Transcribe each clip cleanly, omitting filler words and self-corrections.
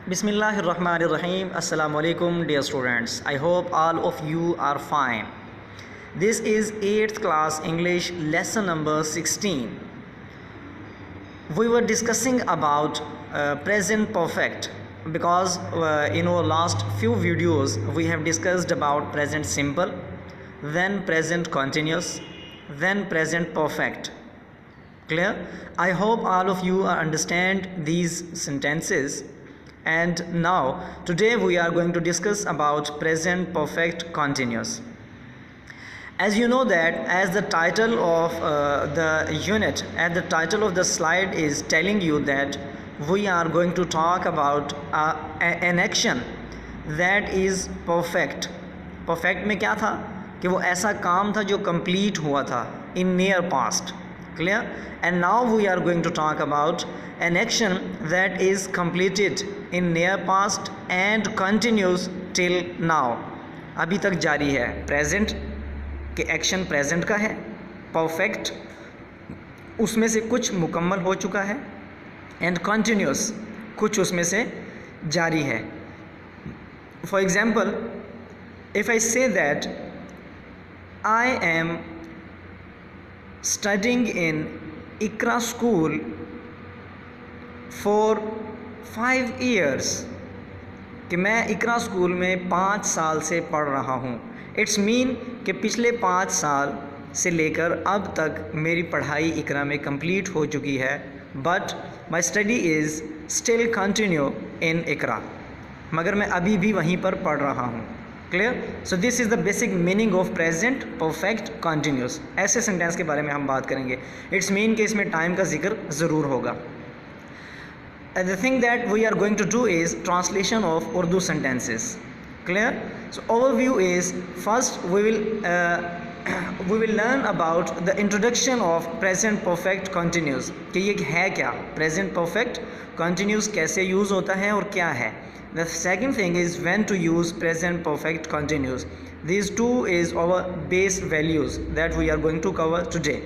Bismillahirrahmanirrahim. Assalamu alaikum, dear students. I hope all of you are fine. This is 8th class English lesson number 16. We were discussing about present perfect because in our last few videos we have discussed about present simple, then present continuous, then present perfect. Clear? I hope all of you understand these sentences. And now today we are going to discuss about present perfect continuous. As you know that as the title of the unit, at the title of the slide is telling you that we are going to talk about an action that is perfect. Perfect में क्या था कि वो ऐसा काम था जो complete हुआ था in near past. Clear? And now we are going to talk about an action that is completed in near past and continues till now. अभी तक जारी है. Present कि एक्शन प्रेजेंट का है, परफेक्ट उसमें से कुछ मुकम्मल हो चुका है, एंड कंटिन्यूस कुछ उसमें से जारी है. For example, if I say that I am studying in Iqra school for 5 years, कि मैं इकरा स्कूल में 5 साल से पढ़ रहा हूँ. इट्स मीन कि पिछले 5 साल से लेकर अब तक मेरी पढ़ाई इकरा में कंप्लीट हो चुकी है, but my study is still continue in Iqra, मगर मैं अभी भी वहीं पर पढ़ रहा हूँ. Clear? So this is the basic meaning of present perfect continuous. ऐसे सेंटेंस के बारे में हम बात करेंगे. इट्स मीन कि इसमें टाइम का जिक्र ज़रूर होगा. The thing that we are going to do is translation of Urdu sentences. Clear? So overview is, first we will learn about the introduction of present perfect continuous, कि ये है क्या, present perfect continuous कैसे use होता है और क्या है. The second thing is when to use present perfect continuous. These two is our base values that we are going to cover today.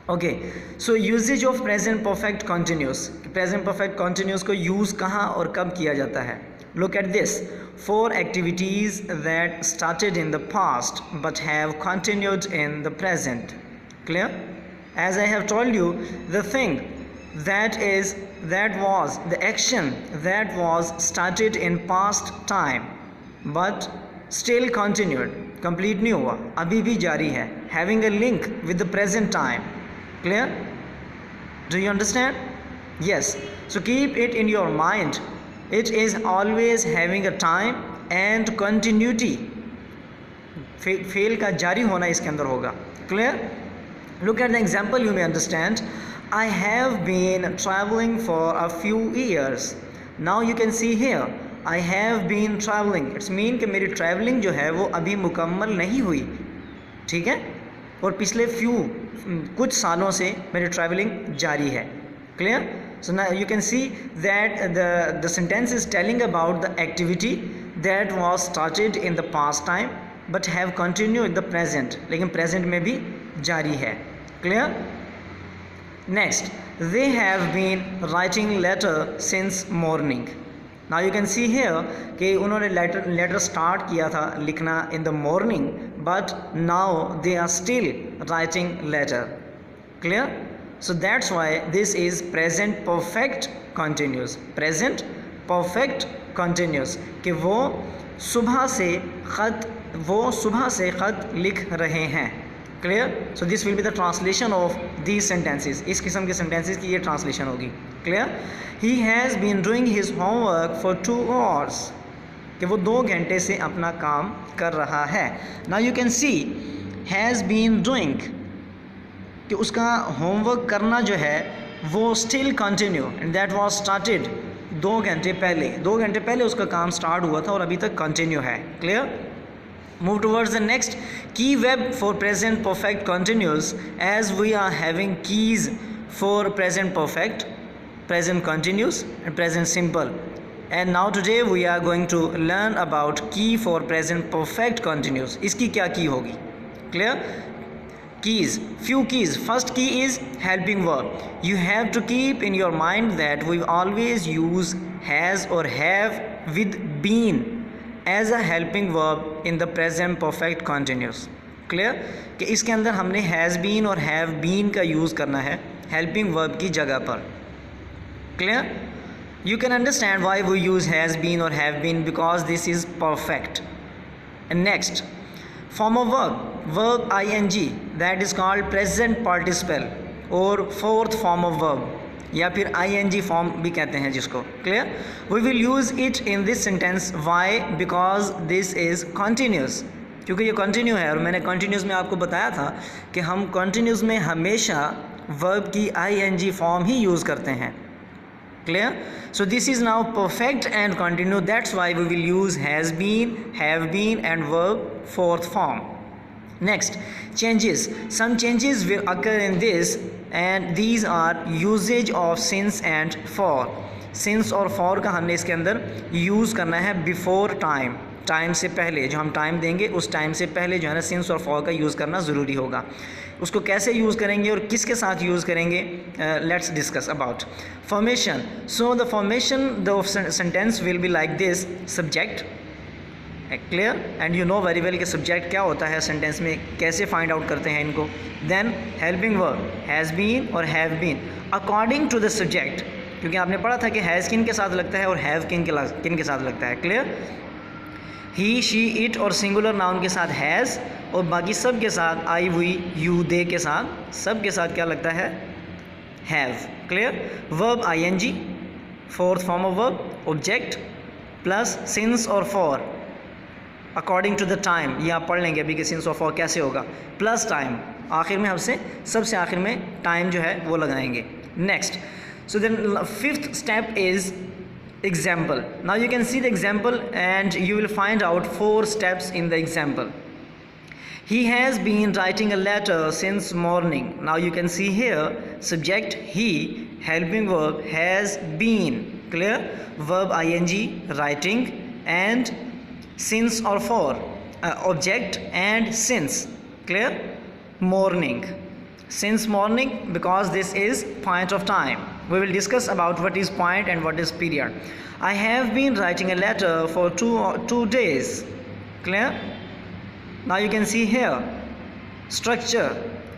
Okay, so usage of present perfect continuous. Present perfect continuous को use कहाँ और कब किया जाता है. Look at this. 4 activities that started in the past but have continued in the present. Clear? As I have told you, the thing that was the action that was started in past time but still continued, complete नहीं हुआ, अभी भी जारी है, having a link with the present time. Clear? Do you understand? Yes. So keep it in your mind. It is always having a time and continuity. Fail का जारी होना इसके अंदर होगा. Clear? Look at the example, you may understand. I have been traveling for a few years. Now you can see here, I have been traveling. It's mean कि मेरी traveling जो है वो अभी मुकम्मल नहीं हुई. ठीक है? और पिछले कुछ सालों से मेरी traveling जारी है. Clear? So now you can see that the sentence is telling about the activity that was started in the past time but have continued in the present, लेकिन present में भी जारी है. Clear? Next, they have been writing letter since morning. Now you can see here कि उन्होंने letter start किया था लिखना in the morning, but now they are still writing letter. Clear? So that's why this is present perfect continuous. Present perfect continuous कि वो सुबह से ख़त लिख रहे हैं. Clear? So this will be the translation of these sentences. इस किस्म के sentences की ये translation होगी. Clear? He has been doing his homework for 2 hours. कि वो 2 घंटे से अपना काम कर रहा है. Now you can see has been doing कि उसका होमवर्क करना जो है वो still continue, and that was started 2 घंटे पहले उसका काम स्टार्ट हुआ था और अभी तक कंटिन्यू है. Clear? Move towards the next key web for present perfect continuous, as we are having keys for present perfect, present continuous and present simple. And now today we are going to learn about key for present perfect continuous. इसकी क्या key होगी? Clear? keys, few keys. First key is helping verb. You have to keep in your mind that we always use has or have with been as a helping verb in the present perfect continuous. Clear? कि इसके अंदर हमने has been और have been का use करना है helping verb की जगह पर. Clear? You can understand why we use has been or have been, because this is perfect. And next, form of verb ing, that is called present participle और fourth form of verb, या फिर ing form भी कहते हैं जिसको. Clear? We will use it in this sentence. Why? Because this is continuous. क्योंकि ये continue है और मैंने कंटिन्यूस में आपको बताया था कि हम कंटिन्यूस में हमेशा वर्ब की ing फॉर्म ही यूज़ करते हैं. Clear? So this is now perfect and continue. That's why we will use has been, have been and verb fourth form. Next, changes. Some changes will occur in this, and these are usage of since and for. Since और for का हमने इसके अंदर use करना है before time. Time से पहले, जो हम टाइम देंगे उस टाइम से पहले जो है ना सिंस और फॉर का यूज़ करना ज़रूरी होगा. उसको कैसे यूज़ करेंगे और किसके साथ यूज़ करेंगे, let's discuss about formation. So the formation the sentence will be like this. Subject, clear, and you know very well कि सब्जेक्ट क्या होता है सेंटेंस में, कैसे फाइंड आउट करते हैं इनको. Then helping verb has been और have been according to the subject, क्योंकि आपने पढ़ा था कि हैज़ किन के साथ लगता है और हैव किन के साथ लगता है. क्लियर? ही, शी, इट और सिंगुलर नाउन के साथ हैज़ और बाकी सब के साथ आई, वी, यू, दे के साथ सब के साथ क्या लगता है, have. Clear? Verb ing, fourth form of verb object plus since और for according to the time. ये आप पढ़ लेंगे अभी कि सिंस और फॉर कैसे होगा, प्लस टाइम. आखिर में हमसे सबसे आखिर में टाइम जो है वो लगाएंगे. Next, so then fifth step is example. Now you can see the example and you will find out 4 steps in the example. He has been writing a letter since morning. Now you can see here subject he, helping verb has been. Clear? Verb ing, writing, and since or for, object and since. Clear? Morning. Since morning, because this is point of time. We will discuss about what is point and what is period. I have been writing a letter for two days. Clear? Now you can see here structure,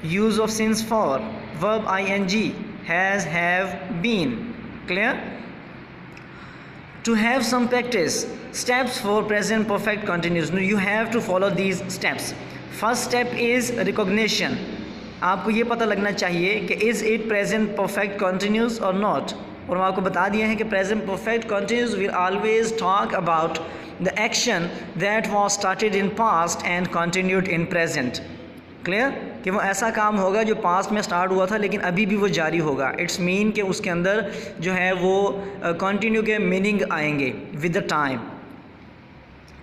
use of since for, verb ing, has, have, been. Clear? To have some practice, steps for present perfect continuous. You have to follow these steps. First step is recognition. आपको ये पता लगना चाहिए कि is it present perfect continuous और not. और हम आपको बता दिए हैं कि present perfect continuous will always talk about the action that was started in past and continued in present. Clear? कि वो ऐसा काम होगा जो पास्ट में स्टार्ट हुआ था लेकिन अभी भी वो जारी होगा. इट्स मीन कि उसके अंदर जो है वो कंटिन्यू के मीनिंग आएंगे with the time.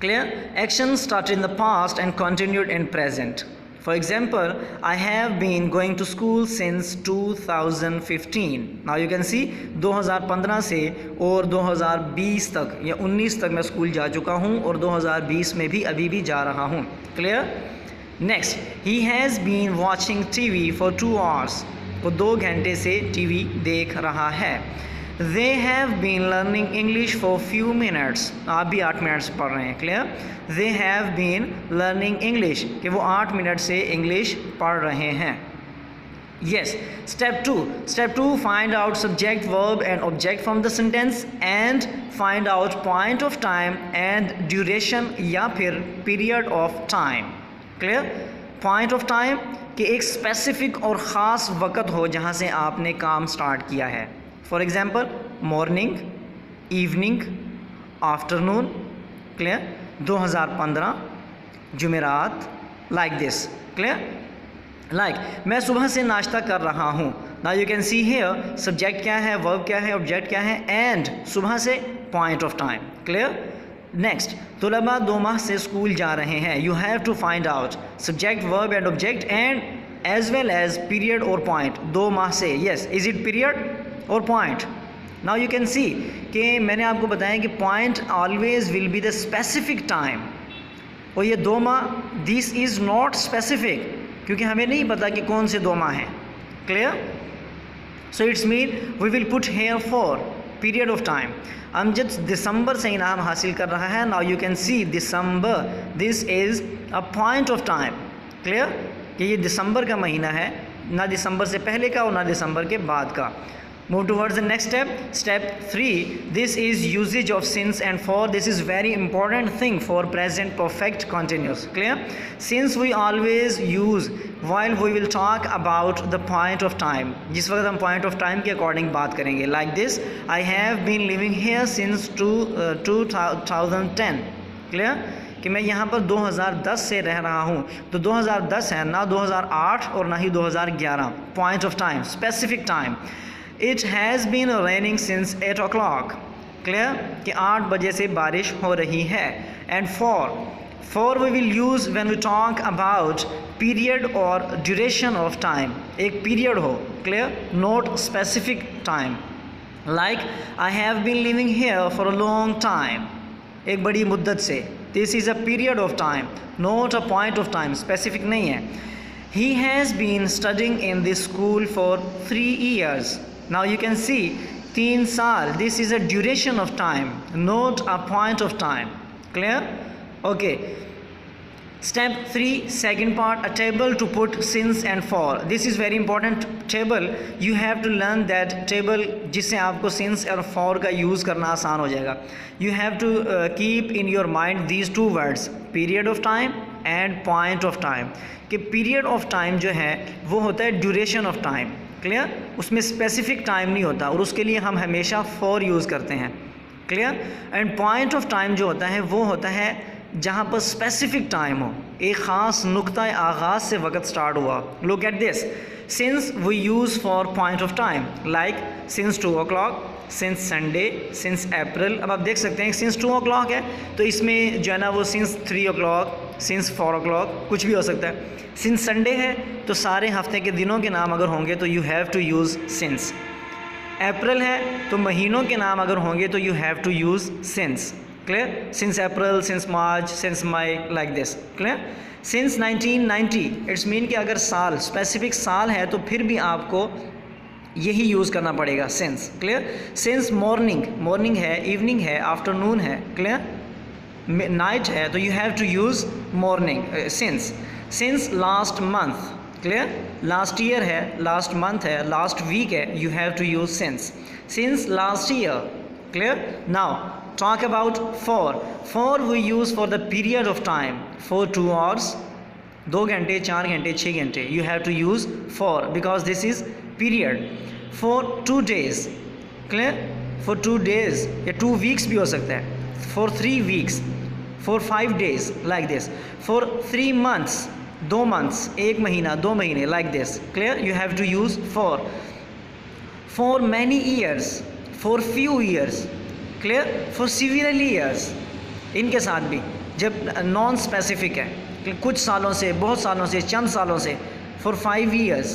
Clear? Action started in the past and continued in present. For example, I have been going to school since 2015. Now you can see 2015 से और 2020 तक या 19 तक मैं स्कूल जा चुका हूँ और 2020 में भी अभी भी जा रहा हूँ. Clear? Next, he has been watching TV for 2 hours. वो 2 घंटे से TV देख रहा है. They have been learning English for few minutes. आप भी 8 मिनट से पढ़ रहे हैं. Clear? They have been learning English. कि वो 8 मिनट से इंग्लिश पढ़ रहे हैं. Yes. Step 2. Step 2, find out subject, verb and object from the sentence and find out point of time and duration या फिर period of time. Clear? Point of time कि एक specific और ख़ास वक़्त हो जहाँ से आपने काम स्टार्ट किया है. For example morning, evening, afternoon. Clear? 2015, जुमेरात, लाइक दिस. क्लियर? लाइक मैं सुबह से नाश्ता कर रहा हूँ. Now you can see here subject क्या है, वर्ब क्या है, ऑब्जेक्ट क्या है एंड सुबह से point of time. Clear? Next, तलबा 2 माह से स्कूल जा रहे हैं. You have to find out subject, verb and object and as well as period or point. 2 माह से, yes, is it period or point. Now you can see कि मैंने आपको बताया कि point always will be the specific time और ये 2 माह दिस इज़ नॉट स्पेसिफिक. क्योंकि हमें नहीं पता कि कौन से 2 माह हैं। Clear? So it's mean we will put here for period of time. Amjad दिसंबर से इनाम हासिल कर रहा है। Now you can see December, this is a point of time. Clear? कि ये दिसंबर का महीना है, ना दिसंबर से पहले का और ना दिसंबर के बाद का। Move towards the next step. Step 3. This is usage of since and for. This is very important thing for present perfect continuous. Clear? Since we always use while we will talk about the point of time. जिस वक्त हम point of time के according बात करेंगे. Like this, I have been living here since 2010. Clear? कि मैं यहाँ पर 2010 से रह रहा हूँ, तो 2010 है ना 2008 और ना ही 2011. Point of time, specific time. It has been raining since 8 o'clock. Clear? कि 8 बजे से बारिश हो रही है. And for we will use when we talk about period or duration of time. एक period हो. Clear? Not specific time. Like I have been living here for a long time. एक बड़ी मुद्दत से. This is a period of time, not a point of time. Specific नहीं है. He has been studying in this school for 3 years. Now you can see 3 साल. This is a duration of time, not a point of time. Clear? Okay. Step 3, second part, a table to put since and for. This is very important table. You have to learn that table जिससे आपको since और for का use करना आसान हो जाएगा. You have to keep in your mind these 2 words, period of time and point of time. कि period of time जो है वो होता है duration of time. क्लियर? उसमें स्पेसिफिक टाइम नहीं होता और उसके लिए हम हमेशा फॉर यूज़ करते हैं. Clear? And point of time जो होता है वो होता है जहाँ पर स्पेसिफिक टाइम हो, एक ख़ास नुक्ता आगाज़ से वक्त स्टार्ट हुआ. Look at this. Since we use for point of time like since 2 o'clock, since Sunday, since April. अब आप देख सकते हैं सिंस 2 o'clock है तो इसमें जो है ना वो सिंस 3 o'clock, सिंस 4 o'clock कुछ भी हो सकता है. सिंस संडे है तो सारे हफ्ते के दिनों के नाम अगर होंगे तो you have to use since. April है तो महीनों के नाम अगर होंगे तो you have to use since. Clear? Since April, since March, since May, like this. Clear? Since 1990 it's mean कि अगर साल स्पेसिफिक साल है तो फिर भी आपको यही यूज़ करना पड़ेगा since. Clear? Since morning, morning है, इवनिंग है, आफ्टरनून है. क्लियर? नाइट है तो you have to use morning since. Since last month. Clear? Last year है, लास्ट मंथ है, लास्ट वीक है, you have to use since. Since last year. Clear? Now talk about for we use for the period of time, for 2 hours, 2 घंटे, 4 घंटे, 6 घंटे. you have to use for because this is period. for 2 days. clear? for 2 days या 2 weeks भी हो सकता है. for 3 weeks, for 5 days, like this. for 3 months, 2 months, 1 महीना, 2 महीने, like this. clear? you have to use for many years, for few years. Clear? For several years. इनके साथ भी जब नॉन स्पेसिफिक है कि कुछ सालों से, बहुत सालों से, चंद सालों से. फॉर 5 years,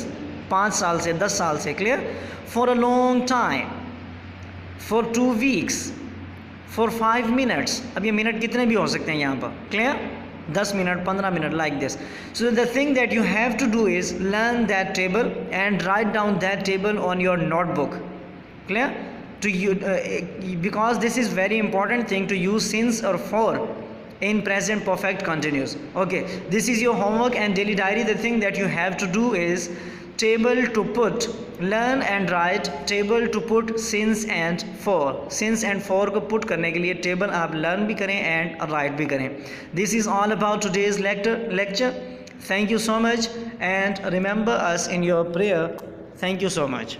5 साल से, 10 साल से. Clear? For a long time, for 2 weeks, for 5 minutes. अब ये मिनट कितने भी हो सकते हैं यहाँ पर. Clear? 10 minute, 15 minute, like this. So the thing that you have to do is learn that table and write down that table on your notebook. Clear? to you because this is very important thing to use since or for in present perfect continuous. Okay, this is your homework and daily diary. The thing that you have to do is table to put, learn and write table to put since and for. since and for को put करने के लिए table आप learn भी करें and write भी करें. This is all about today's lecture. Thank you so much and remember us in your prayer. Thank you so much.